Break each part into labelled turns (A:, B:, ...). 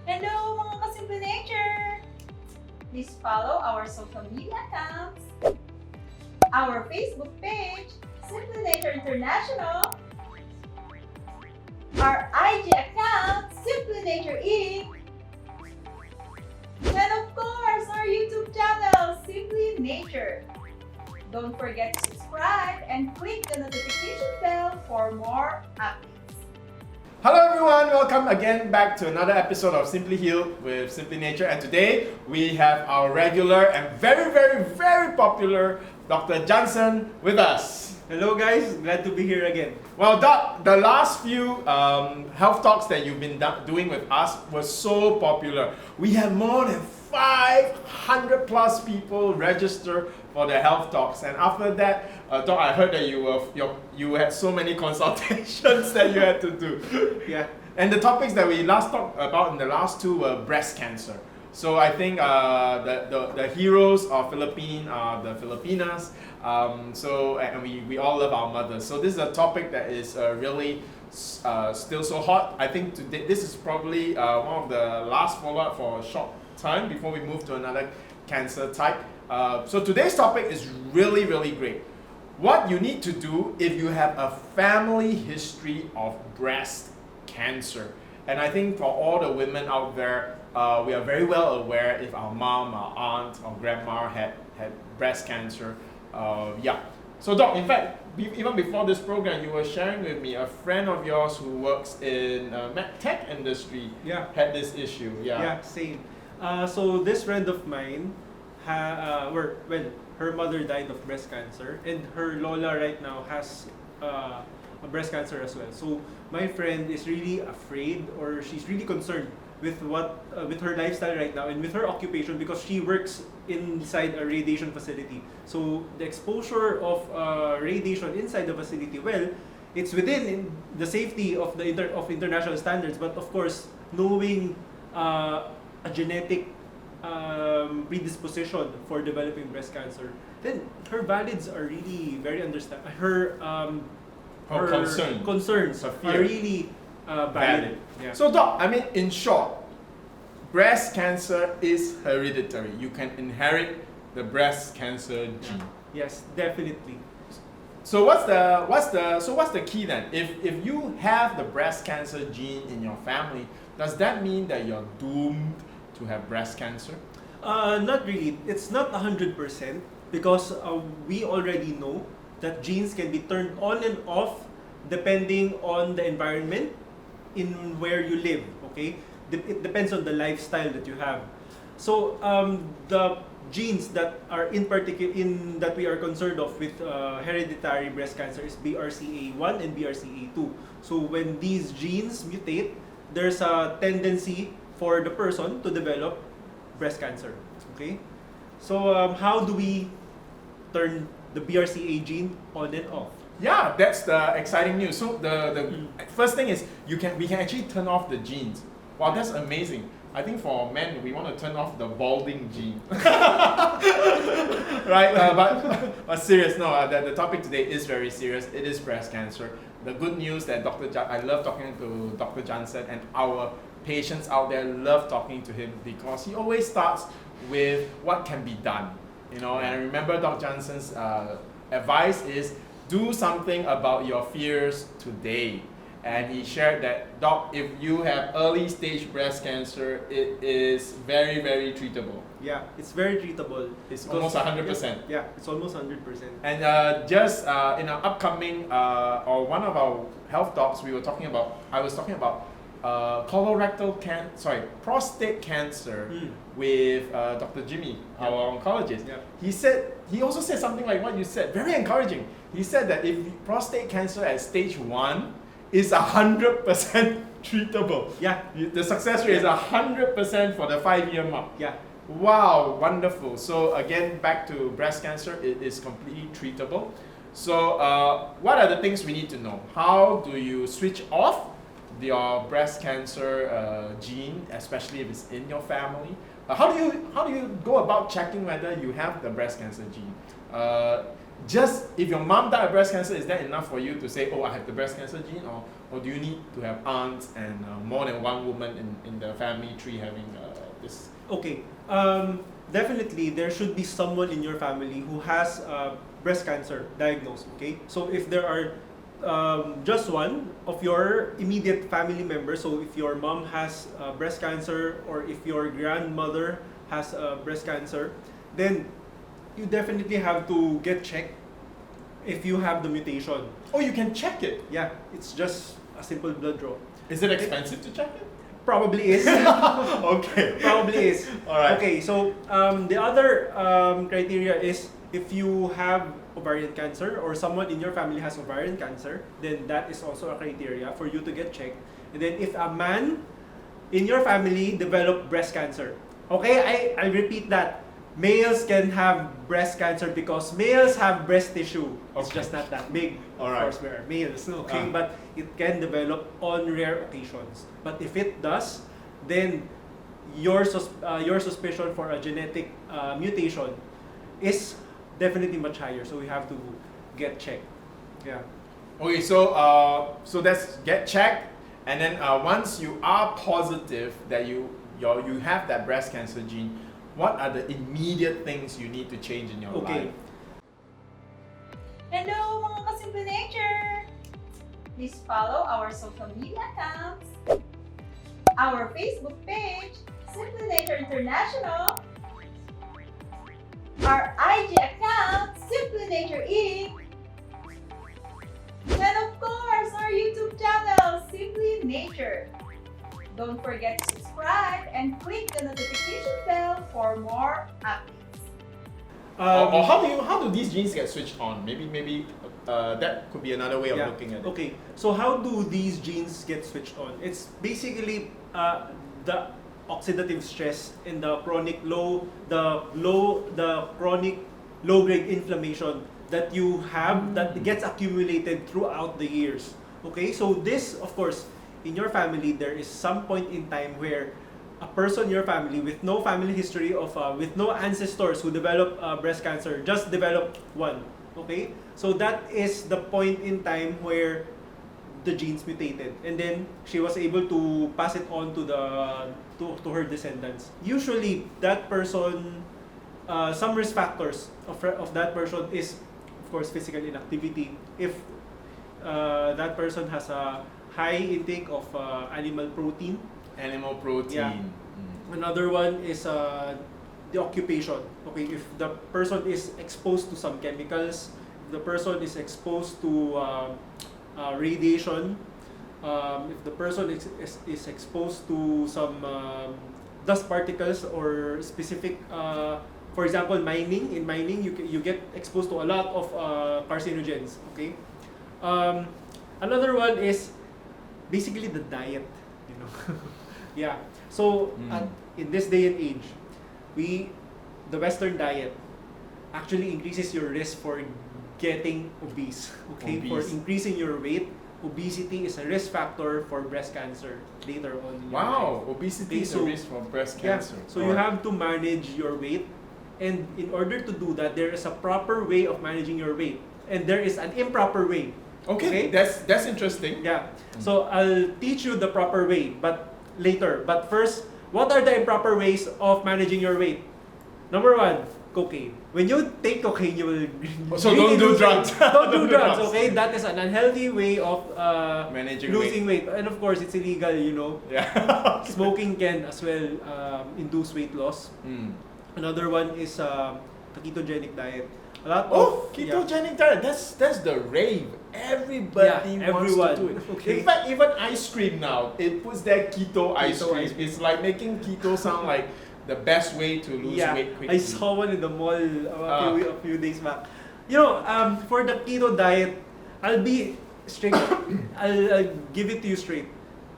A: Hello mga ka-Simply Nature! Please follow our social media accounts, our Facebook page, Simply Nature International, our IG account, Simply Nature Inc., and of course, our YouTube channel, Simply Nature. Don't forget to subscribe and click the notification bell for more updates.
B: Hello everyone, welcome again back to another episode of Simply Healed with Simply Nature, and today we have our regular and very popular Dr. Jansen with us.
C: Hello guys, glad to be here again.
B: Well Doc, the last few health talks that you've been doing with us were so popular. We have more than 500 plus people register for the health talks, and after that, Doc, I heard that you had so many consultations that you had to do.
C: Yeah.
B: And the topics that we last talked about in the last two were breast cancer. So I think the heroes of Philippines are the Filipinas. And we all love our mothers. So this is a topic that is really still so hot. I think today, this is probably one of the last follow-up for a short time before we move to another cancer type. So today's topic is really great. What you need to do if you have a family history of breast cancer. And I think for all the women out there, we are very well aware if our mom, our aunt, or grandma had breast cancer. So Doc, in fact, even before this program, you were sharing with me a friend of yours who works in med tech industry had this issue.
C: Yeah, same. So this friend of mine, her mother died of breast cancer, and her lola right now has a breast cancer as well. So my friend is really afraid, or she's really concerned with with her lifestyle right now and with her occupation, because she works inside a radiation facility. So the exposure of radiation inside the facility, well, it's within the safety of the international standards, but of course, knowing a genetic predisposition for developing breast cancer, then her valids are really very her concerns are really valid. Yeah.
B: So Doc, I mean, in short, breast cancer is hereditary. You can inherit the breast cancer gene.
C: Yes, definitely.
B: So what's the key then? If you have the breast cancer gene in your family, does that mean that you're doomed to have breast cancer?
C: Not really. It's not 100%, because we already know that genes can be turned on and off depending on the environment in where you live. Okay, it depends on the lifestyle that you have. So the genes that are that we are concerned of with hereditary breast cancer is BRCA1 and BRCA2. So when these genes mutate, there's a tendency for the person to develop breast cancer. Okay, so how do we turn the BRCA gene on and off?
B: Yeah, that's the exciting news. So the first thing is we can actually turn off the genes. Wow, that's amazing. I think for men, we want to turn off the balding gene. Right? But serious, no, the topic today is very serious. It is breast cancer. The good news that I love talking to Dr. Jansen, and our patients out there love talking to him, because he always starts with what can be done. And I remember Dr. Jansen's advice is do something about your fears today. And he shared that, Doc, if you have early stage breast cancer, it is very treatable.
C: Yeah, it's very treatable.
B: It's almost 100%.
C: Yeah, it's almost 100%.
B: And just in our upcoming, or one of our health talks, I was talking about prostate cancer with Dr. Jimmy, our oncologist. Yeah. He also said something like what you said, very encouraging. He said that if prostate cancer at stage 1 is 100% treatable.
C: Yeah.
B: The success rate is 100% for the 5-year mark.
C: Yeah.
B: Wow, wonderful. So again, back to breast cancer, it is completely treatable. So what are the things we need to know? How do you switch off your breast cancer gene, especially if it's in your family? How do you go about checking whether you have the breast cancer gene? just if your mom died of breast cancer, is that enough for you to say, oh, I have the breast cancer gene, or do you need to have aunts and more than one woman in the family tree having this?
C: Okay, definitely there should be someone in your family who has breast cancer diagnosed. Okay, so if there are just one of your immediate family members, so if your mom has breast cancer or if your grandmother has breast cancer, then you definitely have to get checked if you have the mutation.
B: Oh, you can check it.
C: Yeah, it's just a simple blood draw.
B: Is it expensive to check it?
C: Probably is.
B: Okay.
C: Probably is.
B: All right.
C: Okay, so the other criteria is if you have ovarian cancer or someone in your family has ovarian cancer, then that is also a criteria for you to get checked. And then if a man in your family developed breast cancer, okay, I'll repeat that. Males can have breast cancer because males have breast tissue. It's
B: Okay.
C: just not that big.
B: All
C: Of
B: right.
C: course, we are males, okay? But it can develop on rare occasions. But if it does, then your suspicion for a genetic mutation is definitely much higher. So we have to get checked. Yeah.
B: Okay, so so that's get checked, and then once you are positive that you have that breast cancer gene, what are the immediate things you need to change in your
C: Okay.
B: life?
A: Hello mga ka-Simply Nature! Please follow our social media accounts, our Facebook page, Simply Nature International, our IG account, Simply Nature Inc., and of course, our YouTube channel, Simply Nature. Don't forget to subscribe and click the notification bell for more updates.
B: Or how do these genes get switched on? Maybe that could be another way of looking at it.
C: Okay, so how do these genes get switched on? It's basically the oxidative stress and the chronic low grade inflammation that you have that gets accumulated throughout the years. Okay, so this, of course, in your family, there is some point in time where a person in your family with no family history of with no ancestors who develop breast cancer just developed one. Okay, so that is the point in time where the genes mutated, and then she was able to pass it on to to her descendants. Usually, that person, some risk factors of that person is, of course, physical inactivity. If that person has a high intake of animal protein.
B: Animal protein.
C: Yeah. Another one is the occupation. Okay, if the person is exposed to some chemicals, if the person is exposed to radiation, if the person is exposed to some dust particles or specific, for example, mining. In mining, you get exposed to a lot of carcinogens. Okay. Another one is basically the diet, you know. Yeah. So in this day and age, the Western diet actually increases your risk for getting obese. Okay, for increasing your weight. Obesity is a risk factor for breast cancer later on in your life.
B: Obesity is a risk for breast cancer.
C: So you have to manage your weight, and in order to do that, there is a proper way of managing your weight, and there is an improper way.
B: Okay, that's interesting.
C: Yeah. So I'll teach you the proper way, but later. But first, what are the improper ways of managing your weight? Number one, cocaine. When you take cocaine, you will.
B: So don't do drugs.
C: Don't do drugs. Okay, that is an unhealthy way of
B: managing
C: losing weight. And of course, it's illegal. You know.
B: Yeah.
C: Smoking can as well induce weight loss. Another one is the ketogenic diet. A lot of
B: ketogenic diet. That's the rave. Everybody wants to do it.
C: Okay.
B: In fact, even ice cream now, it puts that keto ice cream. It's like making keto sound like the best way to lose weight quickly.
C: I saw one in the mall a few days back. You know, for the keto diet, I'll be straight. I'll give it to you straight.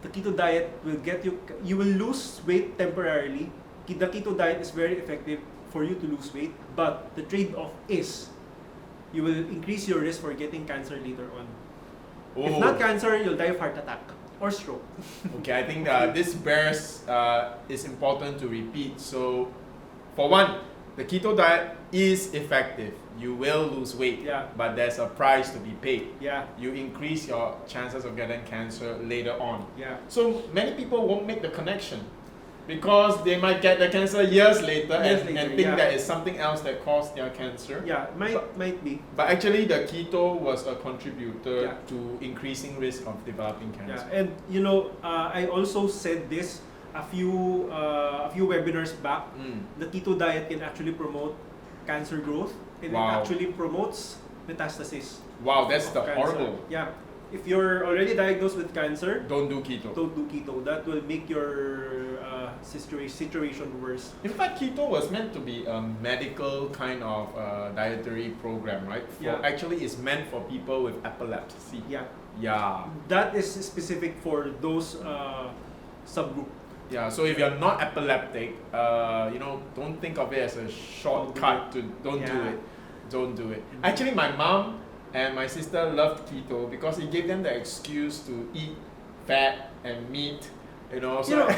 C: The keto diet will get you will lose weight temporarily. The keto diet is very effective for you to lose weight, but the trade-off is you will increase your risk for getting cancer later on. If not cancer, you'll die of heart attack or stroke.
B: Okay, I think this bears is important to repeat. So, for one, the keto diet is effective. You will lose weight,
C: Yeah.
B: but there's a price to be paid.
C: Yeah.
B: You increase your chances of getting cancer later on.
C: Yeah.
B: So many people won't make the connection because they might get the cancer years later, and think
C: yeah.
B: that it's something else that caused their cancer.
C: Yeah, might be.
B: But actually, the keto was a contributor
C: Yeah.
B: to increasing risk of developing cancer.
C: Yeah, and you know, I also said this a few webinars back. The keto diet can actually promote cancer growth, and
B: Wow.
C: it actually promotes metastasis.
B: Wow, that's the
C: of cancer.
B: horrible.
C: Yeah, if you're already diagnosed with cancer,
B: Don't do keto.
C: don't do keto. That will make your situation worse.
B: In fact, keto was meant to be a medical kind of dietary program, right?
C: Yeah.
B: Actually, it's meant for people with epilepsy.
C: Yeah,
B: Yeah.
C: that is specific for those subgroup.
B: Yeah, so if you're not epileptic, don't think of it as a shortcut to don't do
C: Yeah.
B: it. Don't do it. Actually, my mom and my sister loved keto because it gave them the excuse to eat fat and meat, so
C: Yeah,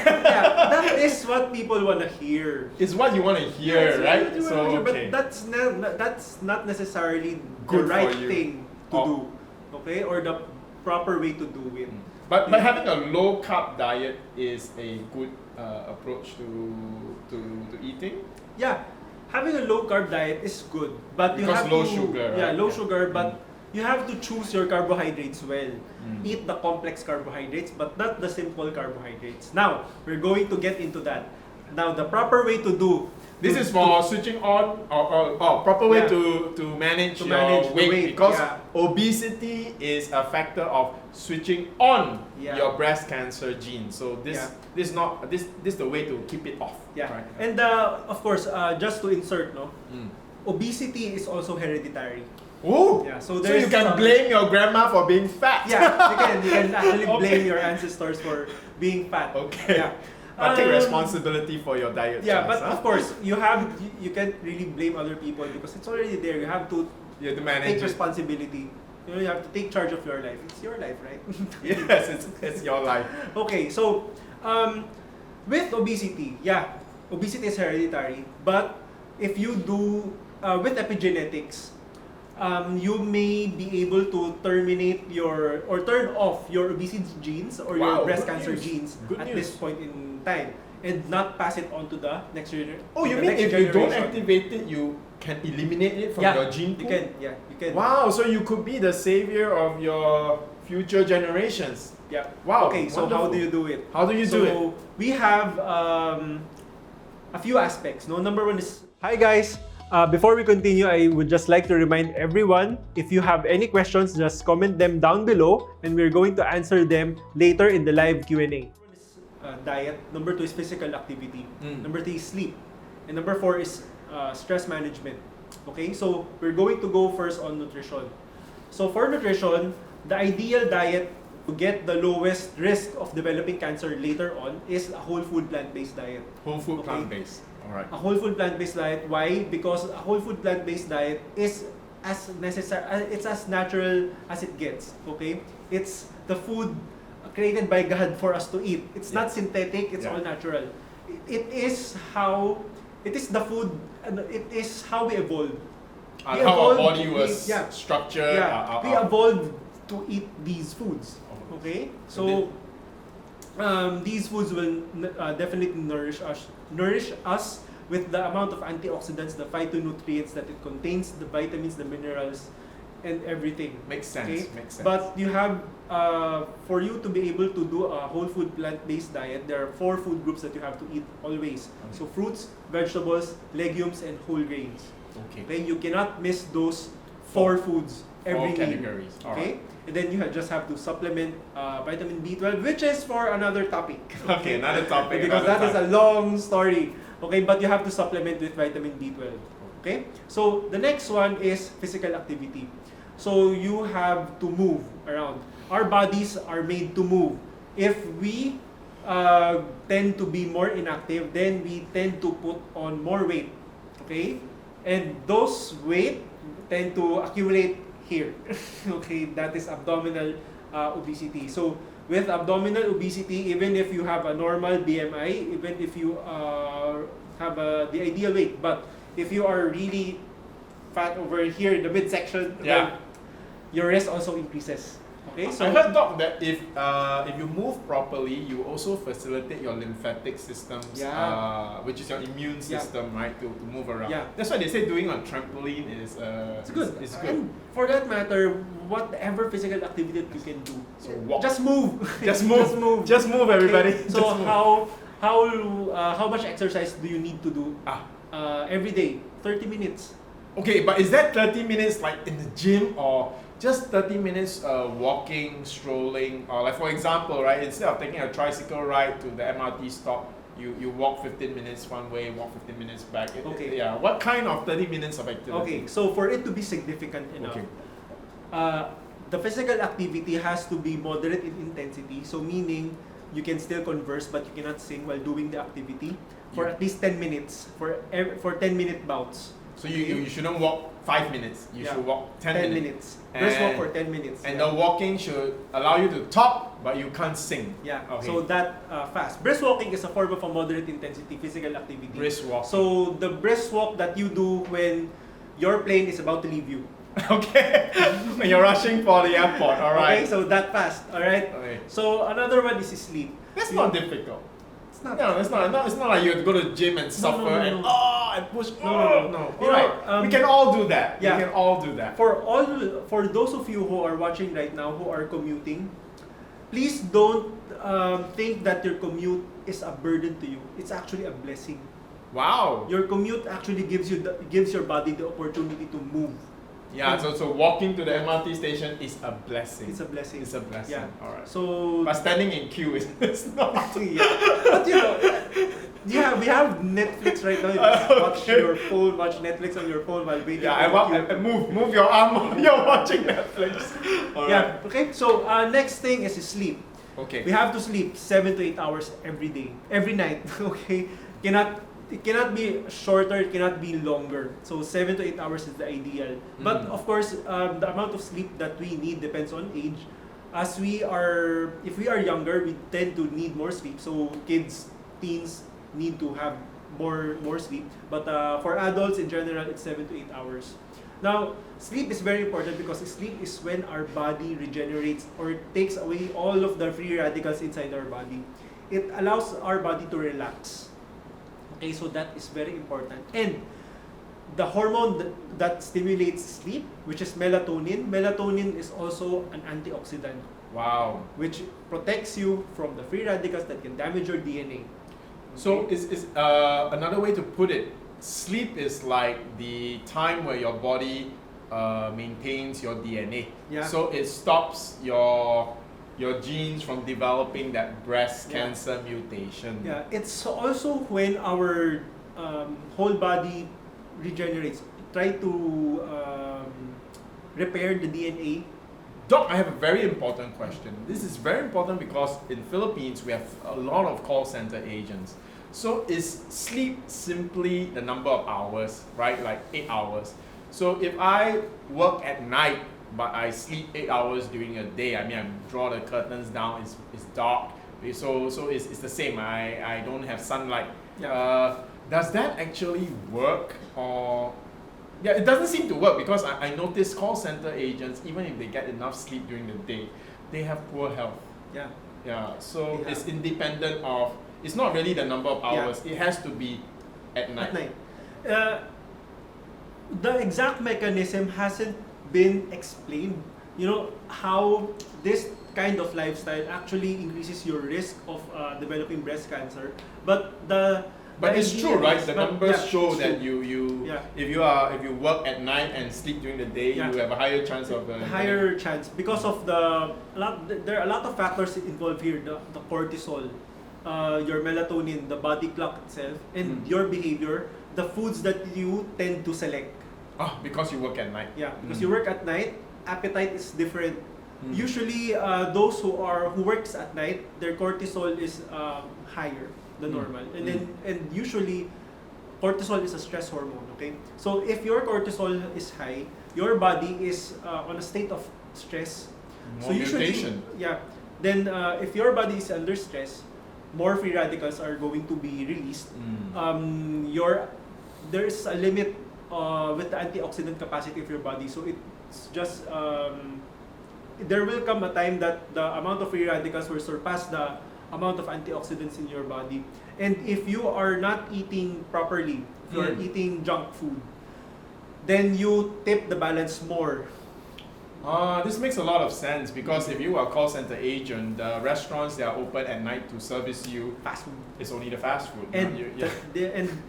C: that is what people want to hear.
B: it's what you want to
C: Yeah,
B: hear,
C: it's
B: right?
C: what you
B: So,
C: wanna hear,
B: okay.
C: but that's not necessarily
B: Good
C: the
B: for
C: right
B: you.
C: thing to
B: Oh.
C: do, okay, or the proper way to do it.
B: But having a low carb diet is a good approach to eating.
C: Yeah, having a low carb diet is good, but you
B: Because
C: have
B: low
C: to
B: sugar, right?
C: yeah, low
B: Yeah.
C: sugar, but you have to choose your carbohydrates well.
B: Mm.
C: Eat the complex carbohydrates, but not the simple carbohydrates. Now we're going to get into that. Now the proper way to do.
B: This is for switching on or proper way
C: Yeah.
B: to manage
C: To
B: your
C: manage the
B: weight,
C: weight,
B: because
C: yeah.
B: obesity is a factor of switching on
C: Yeah.
B: your breast cancer gene. So this
C: Yeah.
B: this is the way to keep it off.
C: Yeah,
B: Right?
C: and of course, just to insert,
B: Mm.
C: obesity is also hereditary.
B: Ooh,
C: Yeah, so
B: so
C: there's
B: you can
C: some-
B: blame your grandma for being fat.
C: Yeah, you can actually
B: Okay.
C: blame your ancestors for being fat.
B: Okay.
C: Yeah.
B: But take
C: Um,
B: responsibility for your diet.
C: Yeah,
B: choice,
C: but of course, you can't really blame other people because it's already there. You have to
B: you have to manage
C: take
B: it.
C: responsibility. You have to take charge of your life. It's your life, right?
B: Yes, it's your life.
C: Okay, so with obesity, obesity is hereditary. But if you do with epigenetics, you may be able to terminate or turn off your obesity genes or your
B: Wow,
C: breast
B: good
C: cancer
B: news.
C: genes
B: Good
C: at
B: news.
C: this point in time, and not pass it on to the next generation.
B: Oh, you mean if you don't activate it, you can eliminate it from your gene pool?
C: You can.
B: Wow, so you could be the savior of your future generations.
C: Yeah.
B: Wow.
C: Okay, so how
B: wonderful.
C: do you do it?
B: How do you do it?
C: We have a few aspects. No, number one is. Hi guys. Before we continue, I would just like to remind everyone, if you have any questions, just comment them down below, and we're going to answer them later in the live Q&A. Diet. Number 2 is physical activity. Number 3 is sleep. And number 4 is stress management. Okay, so we're going to go first on nutrition. So for nutrition, the ideal diet to get the lowest risk of developing cancer later on is a whole food plant-based diet.
B: Whole food
C: Okay.
B: plant-based. Alright.
C: A whole food plant-based diet. Why? Because a whole food plant-based diet is as necessary. It's as natural as it gets. Okay, it's the food created by God for us to eat. It's not synthetic. It's all natural. It is the food. It is how we evolved.
B: And
C: We
B: how our
C: evolved-
B: body was structured.
C: we evolved to eat these foods. Okay, so these foods will definitely nourish us with the amount of antioxidants, the phytonutrients that it contains, the vitamins, the minerals, and everything.
B: Makes sense.
C: Okay?
B: Makes sense.
C: But you have, for you to be able to do a whole food plant-based diet, there are 4 food groups that you have to eat always. So fruits, vegetables, legumes, and whole grains. Okay, you cannot miss those 4 foods every meal.
B: categories.
C: Okay, and then you just have to supplement vitamin B12, which is for another topic.
B: Okay, another topic.
C: Because that is a long story. Okay, but you have to supplement with vitamin B12. Okay, so the next one is physical activity. So you have to move around. Our bodies are made to move. If we tend to be more inactive, then we tend to put on more weight. Okay, and those weight tend to accumulate here. Okay, that is abdominal obesity. So with abdominal obesity, even if you have a normal BMI, even if you have the ideal weight, but if you are really fat over here in the midsection,
B: Yeah.
C: then your risk also increases. Okay, so
B: I heard, Doc, that if you move properly, you also facilitate your lymphatic systems,
C: Yeah.
B: which is your immune
C: Yeah.
B: system, right, to move around.
C: Yeah.
B: That's why they say doing on trampoline is
C: it's good.
B: It's good.
C: And for that matter, whatever physical activity that you can do,
B: So walk.
C: just move.
B: Just move.
C: Just move.
B: Just move, everybody.
C: Okay, so
B: Just move.
C: how much exercise do you need to do every day? 30 minutes.
B: Okay, but is that 30 minutes like in the gym or just 30 minutes walking, strolling, or like for example, right, instead of taking a tricycle ride to the MRT stop, you walk 15 minutes one way, walk 15 minutes back.
C: Okay.
B: Yeah. What kind of 30 minutes of activity?
C: Okay, so for it to be significant enough, the physical activity has to be moderate in intensity. So meaning you can still converse, but you cannot sing while doing the activity for at least 10 minutes for 10-minute bouts.
B: So you shouldn't walk 5 minutes. You should walk 10 minutes.
C: Brisk walk for 10 minutes.
B: And the walking should allow you to talk, but you can't sing.
C: Yeah.
B: Okay.
C: So that fast. Brisk walking is a form of a moderate intensity physical activity.
B: Brisk walk.
C: So the brisk walk that you do when your plane is about to leave you.
B: Okay. When you're rushing for the airport, all right.
C: Okay, so that fast, all right.
B: Okay.
C: So another one is sleep.
B: That's not difficult.
C: It's not.
B: No, it's not. It's not like you have to go to the gym and suffer
C: no,
B: and
C: no.
B: and push.
C: No.
B: All right. We can all do that.
C: Yeah.
B: We can all do that.
C: For those of you who are watching right now who are commuting, please don't think that your commute is a burden to you. It's actually a blessing.
B: Wow.
C: Your commute actually gives your body the opportunity to move.
B: Yeah. So walking to the MRT station is a blessing.
C: It's a blessing.
B: It's a blessing.
C: Yeah.
B: All right.
C: So
B: But standing in queue is it's not.
C: yeah. But you know, we have Netflix right now. You just watch your phone, watch Netflix on your phone while waiting.
B: Yeah. I move your arm while you're watching Netflix. All
C: Yeah.
B: right.
C: Okay. So next thing is sleep.
B: Okay.
C: We have to sleep 7 to 8 hours every day, every night. Okay. It cannot be shorter. It cannot be longer. So 7 to 8 hours is the ideal. But of course, the amount of sleep that we need depends on age. If we are younger, we tend to need more sleep. So kids, teens need to have more sleep. But for adults in general, it's 7 to 8 hours. Now, sleep is very important because sleep is when our body regenerates or takes away all of the free radicals inside our body. It allows our body to relax. Okay, so that is very important. And the hormone that stimulates sleep, which is melatonin, is also an antioxidant.
B: Wow.
C: Which protects you from the free radicals that can damage your DNA.
B: So is another way to put it, sleep is like the time where your body maintains your DNA.
C: Yeah.
B: So it stops your genes from developing that breast cancer mutation.
C: Yeah, it's also when our whole body regenerates. Try to repair the DNA.
B: Doc, I have a very important question. This is very important because in Philippines we have a lot of call center agents. So is sleep simply the number of hours, right? Like 8 hours. So if I work at night but I sleep 8 hours during a day, I mean I draw the curtains down, it's dark. So it's the same. I don't have sunlight.
C: Yeah.
B: Does that actually work or it doesn't seem to work because I notice call center agents, even if they get enough sleep during the day, they have poor health.
C: Yeah.
B: Yeah. So it's independent of, it's not really the number of hours. It has to be at night.
C: At night. The exact mechanism hasn't been explained. You know how this kind of lifestyle actually increases your risk of developing breast cancer, but
B: it's true, right? The numbers show
C: it's
B: that
C: true.
B: if you work at night and sleep during the day, you have a higher chance of
C: higher chance because of there are a lot of factors involved here. The cortisol, your melatonin, the body clock itself, and your behavior, the foods that you tend to select.
B: Because you work at night.
C: Yeah, because you work at night, appetite is different. Usually, those who works at night, their cortisol is higher than normal, and usually, cortisol is a stress hormone. Okay, so if your cortisol is high, your body is on a state of stress.
B: More mutation.
C: Then if your body is under stress, more free radicals are going to be released. there's a limit with the antioxidant capacity of your body. So it's just there will come a time that the amount of free radicals will surpass the amount of antioxidants in your body. And if you are not eating properly, if you are eating junk food, then you tip the balance more.
B: This makes a lot of sense because if you are a call center agent, the restaurants that are open at night to service you,
C: Fast food.
B: it's only the fast food.
C: And,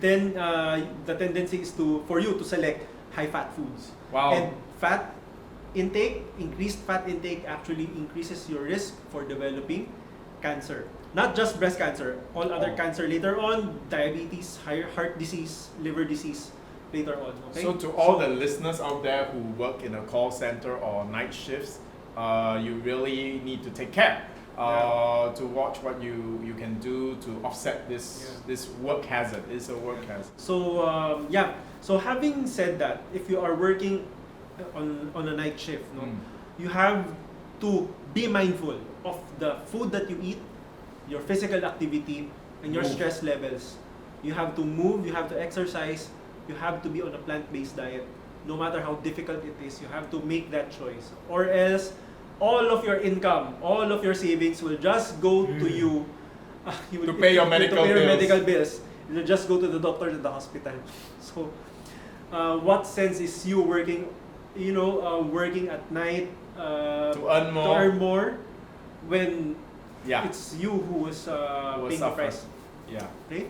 C: then the tendency is for you to select high-fat foods.
B: Wow.
C: And fat intake, increased fat intake actually increases your risk for developing cancer. Not just breast cancer, all other cancer later on, diabetes, heart disease, liver disease later on. Okay?
B: So to all the listeners out there who work in a call center or night shifts, you really need to take care to watch what you can do to offset this work hazard. It's a work hazard.
C: So so having said that, if you are working on a night shift, you have to be mindful of the food that you eat, your physical activity, and your stress levels. You have to move, you have to exercise, you have to be on a plant-based diet. No matter how difficult it is, you have to make that choice. Or else, all of your income, all of your savings will just go to you.
B: To pay your medical bills.
C: It will just go to the doctor at the hospital. So, what sense is you working, working at night
B: to earn more
C: when it's you who was paying the price?
B: Yeah.
C: Okay?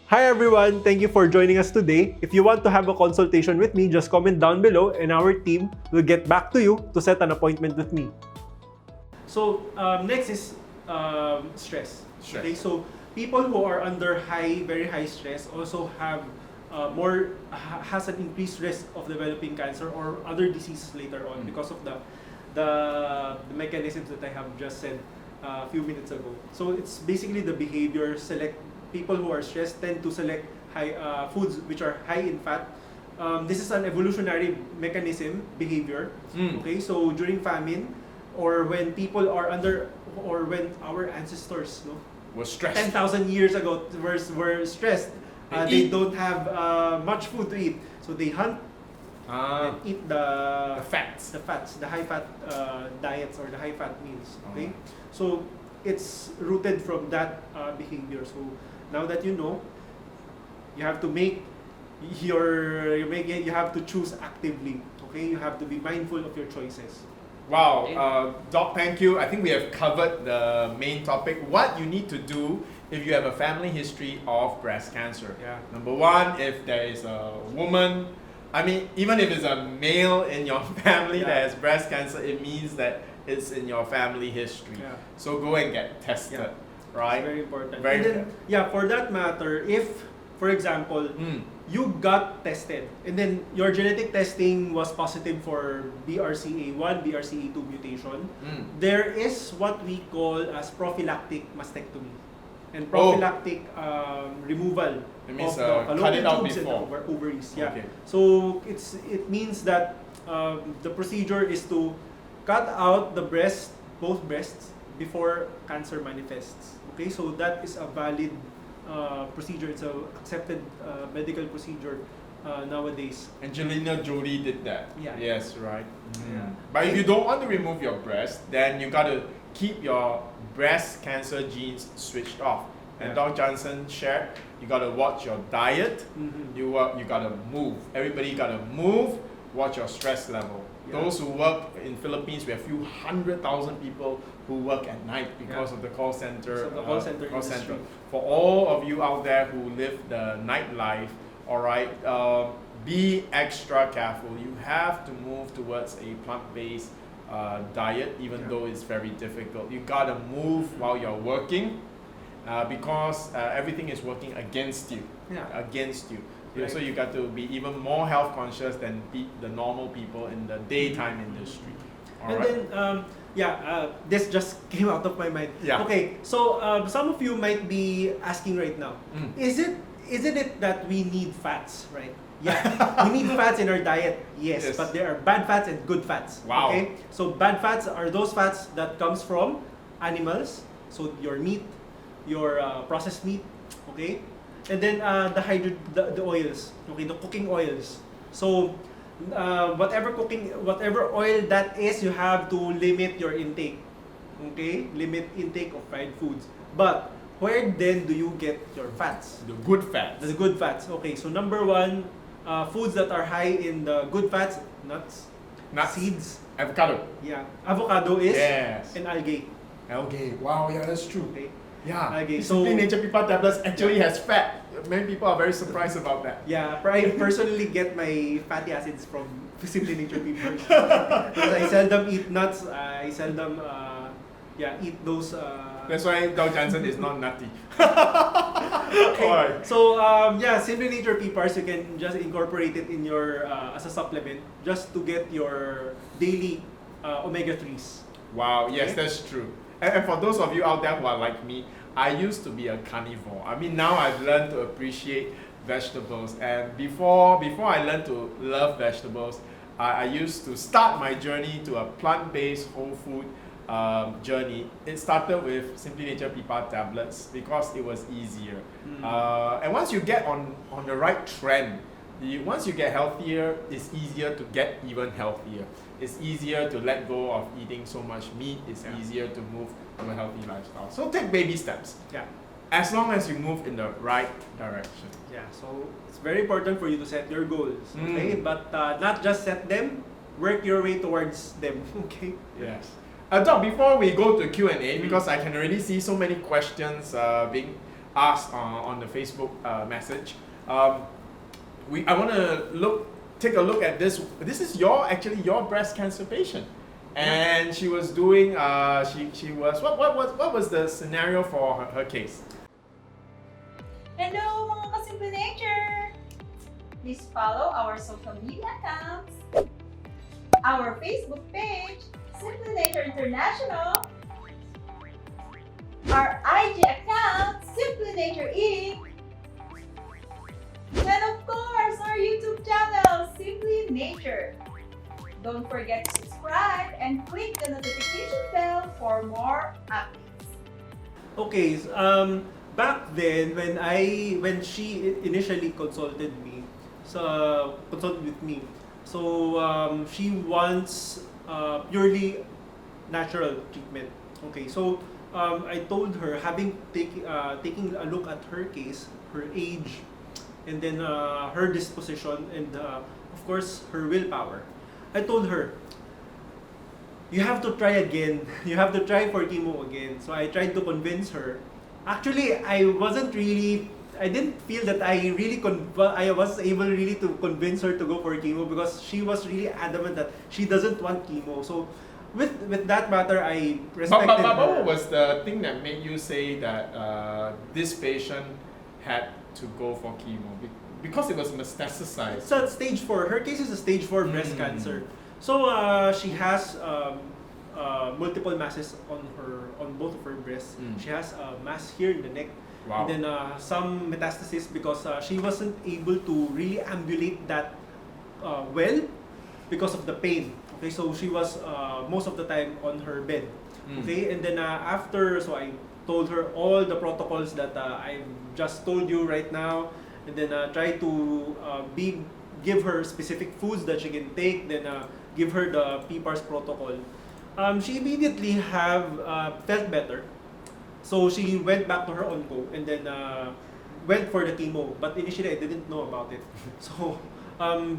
C: Hi everyone, thank you for joining us today. If you want to have a consultation with me, just comment down below and our team will get back to you to set an appointment with me. So next is stress. Okay, so people who are under very high stress also have has an increased risk of developing cancer or other diseases later on because of the mechanisms that I have just said a few minutes ago. So it's basically the behavior. People who are stressed tend to select foods which are high in fat. This is an evolutionary mechanism behavior. Okay, so during famine, or when people are when our ancestors
B: were stressed
C: 10,000 years ago were stressed, they don't have much food to eat, so they hunt and eat the high fat diets or the high fat meals. Okay, so it's rooted from that behavior. So now that you know, you have to you have to choose actively. Okay, you have to be mindful of your choices.
B: Wow, Doc, thank you. I think we have covered the main topic. What you need to do if you have a family history of breast cancer. Number one, if there is a woman, even if it's a male in your family that has breast cancer, it means that it's in your family history. So go and get tested, right?
C: It's very important.
B: Very
C: and then, for that matter, if, for example, you got tested and then your genetic testing was positive for BRCA1, BRCA2 mutation, there is what we call as prophylactic mastectomy and prophylactic removal
B: it means,
C: of the fallopian tubes and the ovaries.
B: Okay.
C: So it means that the procedure is to cut out both breasts before cancer manifests. Okay, so that is a valid procedure. It's an accepted medical procedure nowadays.
B: Angelina Jolie did that. Yes, right. But if you don't want to remove your breast, then you got to keep your breast cancer genes switched off. And Doc Jansen shared, you got to watch your diet. You got to move. Everybody got to move. Watch your stress level. Those who work in Philippines, we have a few 100,000 people who work at night because of the call center.
C: Call center.
B: For all of you out there who live the nightlife, all right, be extra careful. You have to move towards a plant-based diet, even though it's very difficult. You gotta move while you're working because everything is working against you. Against you. Right. So you got to be even more health conscious than the normal people in the daytime industry.
C: Then this just came out of my mind. Okay, so some of you might be asking right now, isn't it that we need fats, right? We need fats in our diet, yes, but there are bad fats and good fats.
B: Wow.
C: Okay, so bad fats are those fats that comes from animals, so your meat, your processed meat, okay, And then the oils, okay, the cooking oils. So whatever oil that is, you have to limit your intake. Okay, limit intake of fried foods. But where then do you get your fats?
B: The good fats.
C: The good fats. Okay, so number one, foods that are high in the good fats: nuts, seeds,
B: avocado.
C: yeah, avocado is,
B: Yes.
C: and algae.
B: Okay. Wow. Yeah, that's true.
C: Okay.
B: Yeah.
C: Okay,
B: So
C: so-
B: SimplyNaturePPAR tablets actually has fat. Many people are very surprised about that.
C: Yeah, I personally get my fatty acids from SimplyNaturePPARs. Because I seldom eat nuts. I seldom eat those.
B: That's why Doc Jansen is not nutty.
C: Okay.
B: Alright.
C: So SimplyNaturePPARs, you can just incorporate it in your as a supplement just to get your daily omega-3s.
B: Wow, yes,
C: Okay.
B: that's true. And for those of you out there who are like me, I used to be a carnivore. I mean, now I've learned to appreciate vegetables. And before I learned to love vegetables, I used to start my journey to a plant-based whole food journey. It started with SimplyNaturePPAR tablets because it was easier. And once you get on the right trend, once you get healthier, it's easier to get even healthier. It's easier to let go of eating so much meat. It's easier to move to a healthy lifestyle. So take baby steps.
C: Yeah.
B: As long as you move in the right direction.
C: Yeah, so it's very important for you to set your goals, okay? But not just set them, work your way towards them, okay?
B: Yes. Doc, before we go to Q&A, because I can already see so many questions being asked on the Facebook message, I want to take a look at this. This is actually your breast cancer patient, and she was doing. She was. What was the scenario for her case?
A: Hello mga ka-Simply Nature! Please follow our social media accounts, our Facebook page, Simply Nature International, our IG account, Simply Nature Inc., and of course, our YouTube channel, Simply Nature. Don't forget to subscribe and click the notification bell for more updates.
C: Okay, back then when she initially consulted with me, so she wants purely natural treatment. Okay, so I told her, taking a look at her case, her age, and then her disposition, and of course her willpower, I told her, you have to try again. You have to try for chemo again. So I tried to convince her. Actually, I didn't feel that I was able really to convince her to go for chemo, because she was really adamant that she doesn't want chemo. So with that matter, I respected
B: But
C: her.
B: what was the thing that made you say that this patient had to go for chemo? Because it was metastasized.
C: It's a stage 4. Her case is a stage 4 breast cancer. So she has multiple masses on both of her breasts. She has a mass here in the neck.
B: Wow.
C: And then some metastasis because she wasn't able to really ambulate that well because of the pain. Okay, so she was most of the time on her bed. Okay, and then so I told her all the protocols that I just told you right now, and then try to give her specific foods that she can take, then give her the PPARs protocol. She immediately felt better. So she went back to her onco and then went for the chemo. But initially I didn't know about it. So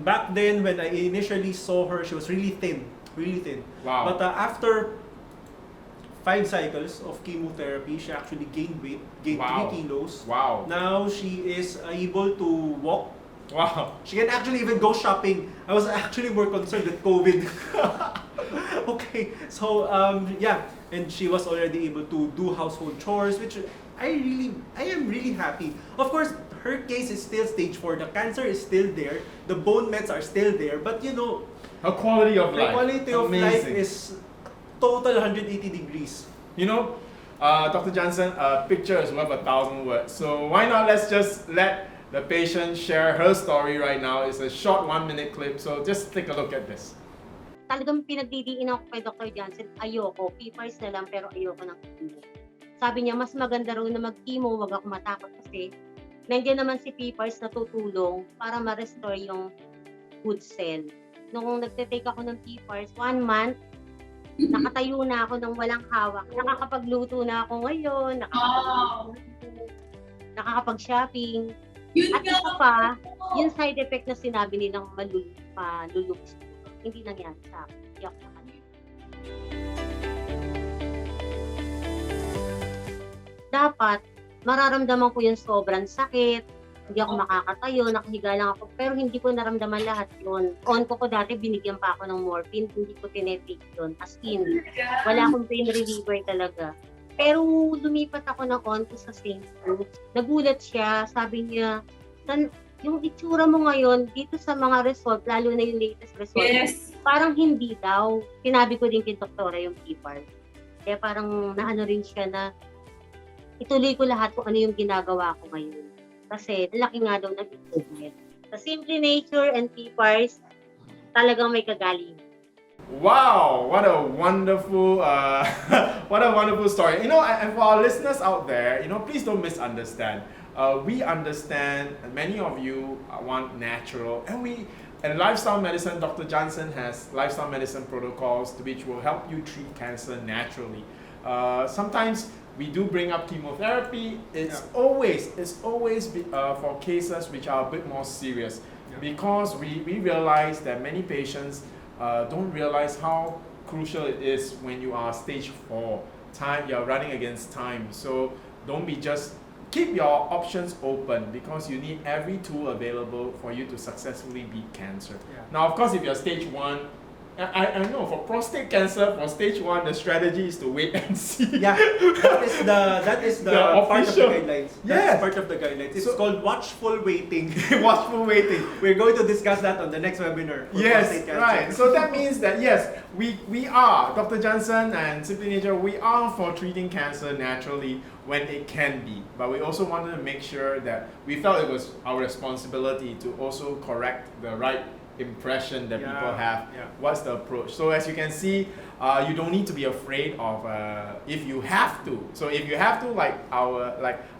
C: back then when I initially saw her, she was really thin.
B: Wow.
C: But after 5 cycles of chemotherapy, she actually gained weight, gained 3 kilos.
B: Wow.
C: Now she is able to walk.
B: Wow.
C: She can actually even go shopping. I was actually more concerned with COVID. Okay, so and she was already able to do household chores, which I am really happy. Of course, her case is still stage 4. The cancer is still there. The bone mets are still there. But you know,
B: Her quality of life.
C: her quality of life is total 180 degrees.
B: You know, Dr. Jansen, a picture is worth 1,000 words. So why not let's just let the patient share her story right now. It's a short 1-minute clip. So just take a look at this.
D: Talagang pinagdidiin ako kay Dr. Jansen, ayoko, PPARs na lang pero ayoko ng chemo. Sabi niya, mas maganda raw na mag-chemo, wag ako matakot kasi nandiyan naman si PPARs na tutulong para ma-restore yung good cell. Nung nagte-take ako ng PPARs, 1 month, nakatayo na ako ng walang hawak. Nakakapagluto na ako ngayon, nakakapag-shopping.
A: Yun
D: At isa pa, yung side effect na sinabi nilang malulubos, hindi nangyari sa akin. Hindi ako nakalito. Dapat, mararamdaman ko yung sobrang sakit, hindi ako makakatayo, nakahiga lang ako, pero hindi ko naramdaman lahat yun. On ko dati, binigyan pa ako ng morphine, hindi ko tinetake yun. As in, wala akong pain reliever talaga. Pero lumipat ako ng onto sa SimplyNature. Nagulat siya, sabi niya, yung itsura mo ngayon dito sa mga result, lalo na yung latest result, parang hindi daw. Sinabi ko din kay doktora yung PPAR. Kaya parang naano rin siya na ituloy ko lahat kung ano yung ginagawa ko ngayon. Kasi laki nga daw ng improvement. Sa SimplyNature and PPARs, talagang may kagaling.
B: Wow, what a wonderful, what a wonderful story. You know, and for our listeners out there, you know, please don't misunderstand. We understand, and many of you want natural, and lifestyle medicine, Dr. Jansen has lifestyle medicine protocols which will help you treat cancer naturally. Sometimes we do bring up chemotherapy. It's always for cases which are a bit more serious, because we realize that many patients don't realize how crucial it is when you are stage 4. You're running against time. So don't be keep your options open, because you need every tool available for you to successfully beat cancer. Now, of course, if you're stage 1, I know for prostate cancer, for stage 1, the strategy is to wait and see.
C: Yeah, that is the part of the guidelines. That's part of the guidelines. It's called watchful waiting.
B: Watchful waiting.
C: We're going to discuss that on the next webinar.
B: Yes,
C: prostate cancer.
B: right. So that means that yes, we are, Dr. Jansen and SimplyNature, we are for treating cancer naturally when it can be. But we also wanted to make sure that we felt it was our responsibility to also correct the right impression that people have. What's the approach? So as you can see, you don't need to be afraid of if you have to. So if you have to, like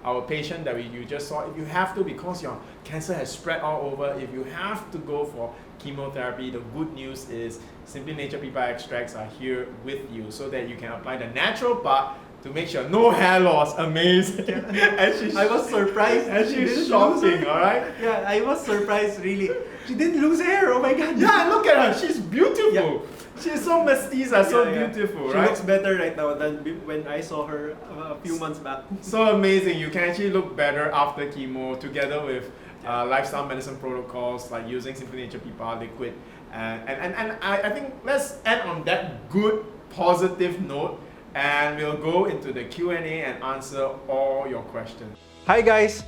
B: our patient that you just saw, if you have to because your cancer has spread all over, if you have to go for chemotherapy, the good news is SimplyNaturePPAR extracts are here with you so that you can apply the natural part to make sure no hair loss. Amazing.
C: I was surprised.
B: And she's shocking, alright?
C: Yeah, I was surprised really. She didn't lose hair, oh my god.
B: Yeah, look at her, she's beautiful. Yeah. She's so mestiza, so beautiful,
C: she
B: right?
C: She looks better right now than when I saw her a few months back.
B: So amazing, you can actually look better after chemo together with lifestyle medicine protocols like using SimplyNaturePPAR liquid. And I think let's end on that good, positive note. And we'll go into the Q&A and answer all your questions.
C: Hi guys!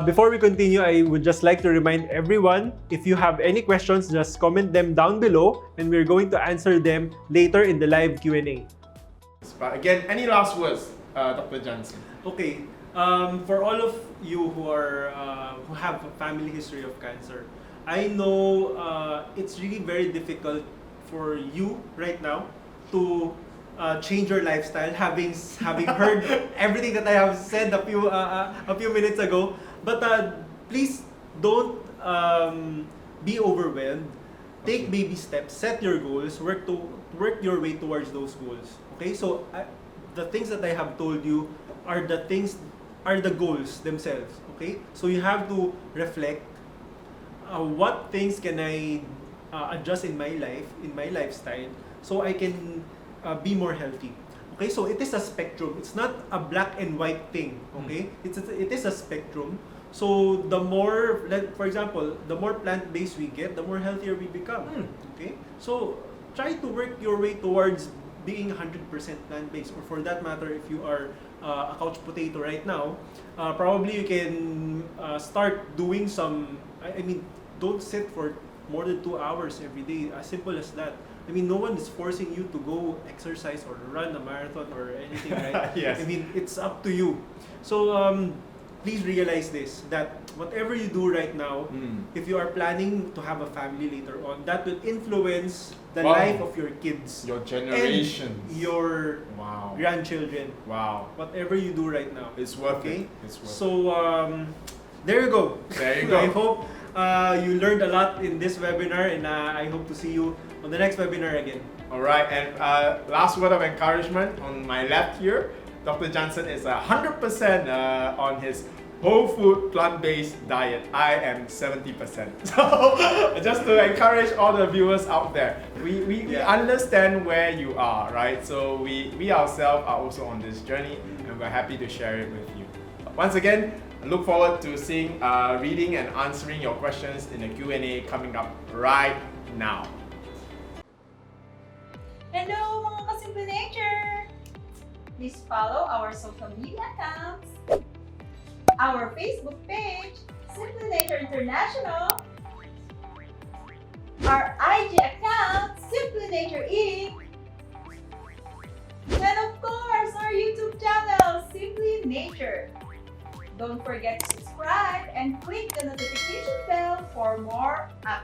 C: Before we continue, I would just like to remind everyone, if you have any questions, just comment them down below and we're going to answer them later in the live Q&A.
B: But again, any last words, Dr. Jansen?
C: Okay, for all of you who have a family history of cancer, I know it's really very difficult for you right now to change your lifestyle, having heard everything that I have said a few minutes ago. But please don't be overwhelmed. Take baby steps, set your goals, work your way towards those goals. Okay, so the things that I have told you are the goals themselves. Okay, so you have to reflect what things can I adjust in my life, in my lifestyle, so I can be more healthy. Okay, so it is a spectrum. It's not a black and white thing. Okay, it is a spectrum. So the more, for example, the more plant-based we get, the more healthier we become. Okay, so try to work your way towards being 100% plant-based, or for that matter, if you are a couch potato right now, probably you can start doing some. I mean, don't sit for more than 2 hours every day. As simple as that. I mean, no one is forcing you to go exercise or run a marathon or anything, right?
B: Yes.
C: I mean, it's up to you. So please realize this, that whatever you do right now, if you are planning to have a family later on, that will influence the life of your kids,
B: your generations,
C: and your grandchildren.
B: Wow.
C: Whatever you do right now,
B: it's worth it. It's worth
C: so There you go.
B: There you go.
C: I hope you learned a lot in this webinar, and I hope to see you on the next webinar again.
B: Alright, and last word of encouragement on my left here, Dr. Jansen is 100% on his whole food plant-based diet. I am 70%. So just to encourage all the viewers out there, we understand where you are, right? So we ourselves are also on this journey, and we're happy to share it with you. Once again, I look forward to seeing, reading and answering your questions in the Q&A coming up right now.
A: Hello mga ka-SimplyNature! Please follow our social media accounts, our Facebook page, SimplyNature International, our IG account, SimplyNature Inc., and of course, our YouTube channel, SimplyNature. Don't forget to subscribe and click the notification bell for more updates.